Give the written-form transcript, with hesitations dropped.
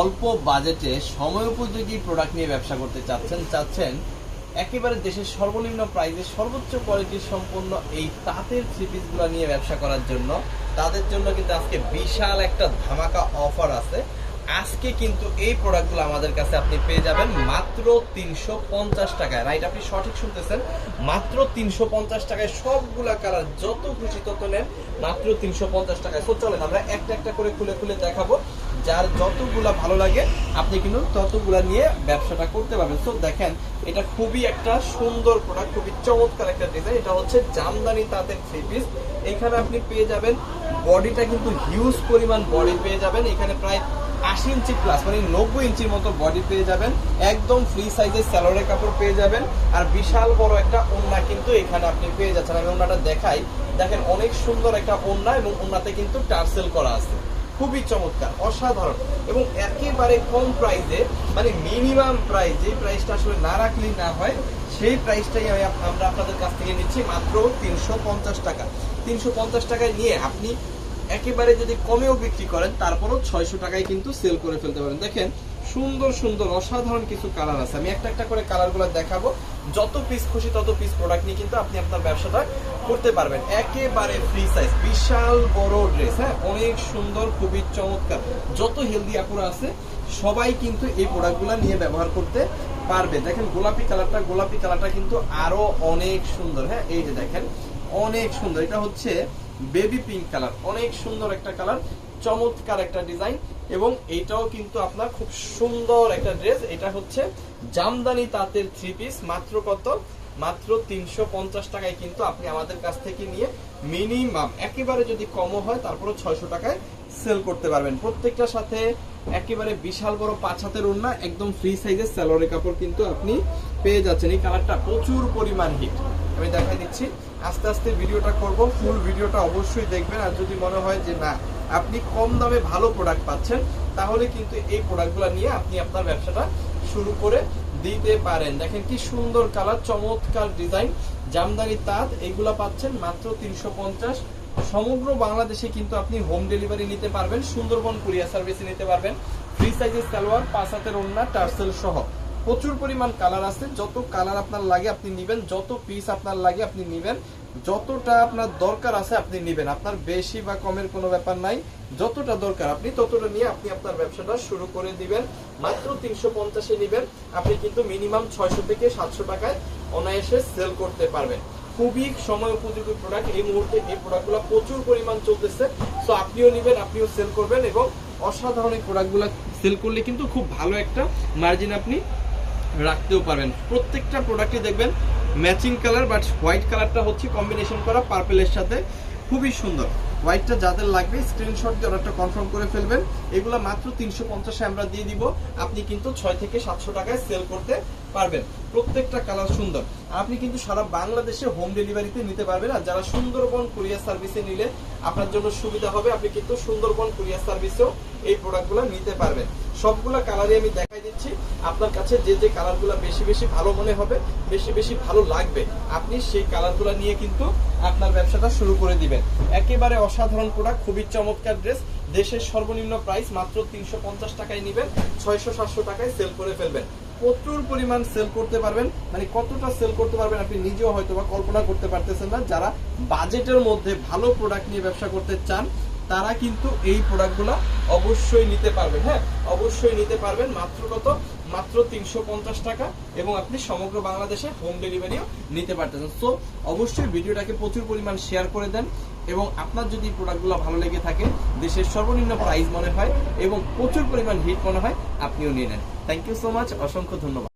অল্প বাজেটে সময় উপযোগী প্রোডাক্ট নিয়ে ব্যবসা করতে চাচ্ছেন একেবারে দেশের সর্বনিম্ন প্রাইসে সর্বোচ্চ কোয়ালিটি সম্পন্ন এই তাঁতের থ্রি পিসগুলো নিয়ে ব্যবসা করার জন্য তাদের জন্য কিন্তু আজকে বিশাল একটা ধামাকা অফার আছে। আজকে কিন্তু এই প্রোডাক্টগুলো আমাদের কাছে আপনি পেয়ে যাবেন মাত্র 350 টাকায়। রাইট, আপনি সঠিক শুনতেছেন, মাত্র 350 টাকায় সবগুলা কালার যত খুশি তত নেন, মাত্র 350 টাকায়। তো চলেন আমরা একটা একটা করে খুলে খুলে দেখাবো, যার যতগুলা ভালো লাগে আপনি কিন্তু ততগুলা নিয়ে ব্যবসাটা করতে পারবেন। তো দেখেন, এটা খুবই একটা সুন্দর প্রোডাক্ট, খুবই চমৎকার একটা ডিজাইন। এটা হচ্ছে জামদানি তাঁতের থ্রি পিস। এখানে আপনি পেয়ে যাবেন বডিটা কিন্তু হিউজ পরিমাণ বডি পেয়ে যাবেন। এখানে প্রায় 80 ইঞ্চি প্লাস মানে 90 ইঞ্চির মতো বডি পেয়ে যাবেন। একদম ফ্রি সাইজের সালোয়ারের কাপড় পেয়ে যাবেন। আর বিশাল বড় একটা ওড়না কিন্তু এখানে আপনি পেয়ে যাচ্ছেন। আমি ওড়নাটা দেখাই, দেখেন অনেক সুন্দর একটা ওড়না এবং ওড়নাতে কিন্তু টার্সেল করা আছে, খুবই চমৎকার, অসাধারণ এবং একেবারে কম প্রাইসে, মানে মিনিমাম প্রাইস, যে প্রাইসটা আসলে না রাখলেই না হয় সেই প্রাইসটাই আমরা আপনাদের কাছ থেকে নিচ্ছি মাত্র 350 টাকা। 350 টাকায় নিয়ে আপনি একেবারে যদি কমেও বিক্রি করেন তারপরও 600 টাকায় কিন্তু সেল করে ফেলতে পারেন। দেখেন সুন্দর সুন্দর অসাধারণ কিছু কালার আছে, আমি একটা একটা করে কালারগুলো দেখাবো। যত পিস খুশি তত পিস প্রোডাক্ট নিয়ে কিন্তু আপনি আপনার ব্যবসাটা করতে পারবেন। একেবারে ফ্রি সাইজ, বিশাল বড় ড্রেস, হ্যাঁ অনেক সুন্দর, খুবই চমৎকার। যত হেলদি আপুরা আছে সবাই কিন্তু এই প্রোডাক্টগুলো নিয়ে ব্যবহার করতে পারবে। দেখেন গোলাপি কালারটা কিন্তু আরো অনেক সুন্দর, হ্যাঁ এই যে দেখেন অনেক সুন্দর। এটা হচ্ছে বেবি পিঙ্ক কালার, অনেক সুন্দর একটা কালার, চমৎকার একটা ডিজাইন এবং এইটাও কিন্তু আপনার খুব সুন্দর একটা ড্রেস। এটা হচ্ছে জামদানি তাঁতের থ্রি পিস। মাত্র কত? মাত্র 350 টাকায় কিন্তু আপনি আমাদের কাছ থেকে নিয়ে মিনিমাম একেবারে যদি কমও হয় তারপরে 600 টাকায় সেল করতে পারবেন। প্রত্যেকটার সাথে একেবারে বিশাল বড় 5 হাতের ওড়না, একদম ফ্রি সাইজের সালোয়ারের কাপড় কিন্তু আপনি পেয়ে যাচ্ছেন। এই কালারটা প্রচুর পরিমাণ হিট, আমি দেখাই দিচ্ছি। আস্তে আস্তে ভিডিওটা করব, ফুল ভিডিওটা অবশ্যই দেখবেন। আর যদি মনে হয় যে না আপনি কম দামে ভালো প্রোডাক্ট পাচ্ছেন, তাহলে কিন্তু এই প্রোডাক্টগুলো নিয়ে আপনি আপনার ব্যবসাটা শুরু করে দিতে পারেন। দেখেন কি সুন্দর কালার, চমৎকার ডিজাইন, জামদানি তাঁত, এইগুলা পাচ্ছেন মাত্র 350। সমগ্র বাংলাদেশে কিন্তু আপনি হোম ডেলিভারি নিতে পারবেন, সুন্দরবন কুরিয়ার সার্ভিসে নিতে পারবেন। ফ্রি সাইজের সালোয়ার, 5 হাতের ওড়না, টার্সেল সহ প্রচুর পরিমাণ কালার আছে। যত কালার আপনার লাগে আপনি নিবেন, যত পিস আপনার লাগে আপনি নিবেন, যতটা আপনার দরকার আছে আপনি নিবেন। আপনার বেশি বা কমের কোনো ব্যাপার নাই, যতটা দরকার আপনি ততটা নিয়ে আপনি আপনার ব্যবসাটা শুরু করে দিবেন। মাত্র 350-এ নিবেন, আপনি কিন্তু মিনিমাম 600 থেকে 700 টাকায় অনায়াসে সেল করতে পারবেন। খুবই সময় উপযোগী প্রোডাক্ট। এই মুহূর্তে এই প্রোডাক্টগুলো প্রচুর পরিমাণ চলতেছে, সো আপনিও নিবেন, আপনিও সেল করবেন এবং অসাধারণ এই প্রোডাক্টগুলো সেল করলে কিন্তু খুব ভালো একটা মার্জিন আপনি রাখতেও পারবেন। প্রত্যেকটা প্রোডাক্টে দেখবেন ম্যাচিং কালার, বাট হোয়াইট কালারটা হচ্ছে কম্বিনেশন করা পার্পেলের সাথে, খুবই সুন্দর। হোয়াইটটা যাদের লাগবে স্ক্রিনশট দিয়ে অর্ডারটা কনফার্ম করে ফেলবেন। এগুলো মাত্র 350-এ আমরা দিয়ে দিব, আপনি কিন্তু 6 থেকে 700 টাকায় সেল করতে পারবেন। প্রত্যেকটা কালার সুন্দর। আপনি কিন্তু সারা বাংলাদেশে হোম ডেলিভারিতে নিতে পারবেন। আর যারা সুন্দরবন কুরিয়ার সার্ভিসে নিলে আপনার জন্য সুবিধা হবে, আপনি কিন্তু সুন্দরবন কুরিয়ার সার্ভিসেও এই প্রোডাক্টগুলো নিতে পারবেন। সবগুলা কালারই আমি দেখাই দিচ্ছি, আপনার কাছে যে যে কালারগুলো বেশি বেশি ভালো মনে হবে, বেশি বেশি ভালো লাগবে, আপনি সেই কালারগুলো নিয়ে কিন্তু আপনার ব্যবসাটা শুরু করে দিবেন। একেবারে অসাধারণ প্রোডাক্ট, খুবই চমৎকার ড্রেস। দেশের সর্বনিম্ন প্রাইস মাত্র 350 টাকায় নিবেন, 600-700 টাকায় সেল করে ফেলবেন। প্রচুর পরিমাণ সেল করতে পারবেন, মানে কতটা সেল করতে পারবেন আপনি নিজেও হয়তো বা কল্পনা করতে পারতেছেন না। যারা বাজেটের মধ্যে ভালো প্রোডাক্ট নিয়ে ব্যবসা করতে চান তারা কিন্তু এই প্রোডাক্টগুলো অবশ্যই নিতে পারবেন, হ্যাঁ অবশ্যই নিতে পারবেন। মাত্র কত? মাত্র 350 টাকা এবং আপনি সমগ্র বাংলাদেশে হোম ডেলিভারিও নিতে পারতেছেন। সো অবশ্যই ভিডিওটাকে প্রচুর পরিমাণ শেয়ার করে দেন এবং আপনার যদি প্রোডাক্টগুলো ভালো লেগে থাকে, দেশের সর্বনিম্ন প্রাইস মনে হয় এবং প্রচুর পরিমাণ হিট মনে হয়, আপনিও নিয়ে নেন। থ্যাংক ইউ সো মাচ, অসংখ্য ধন্যবাদ।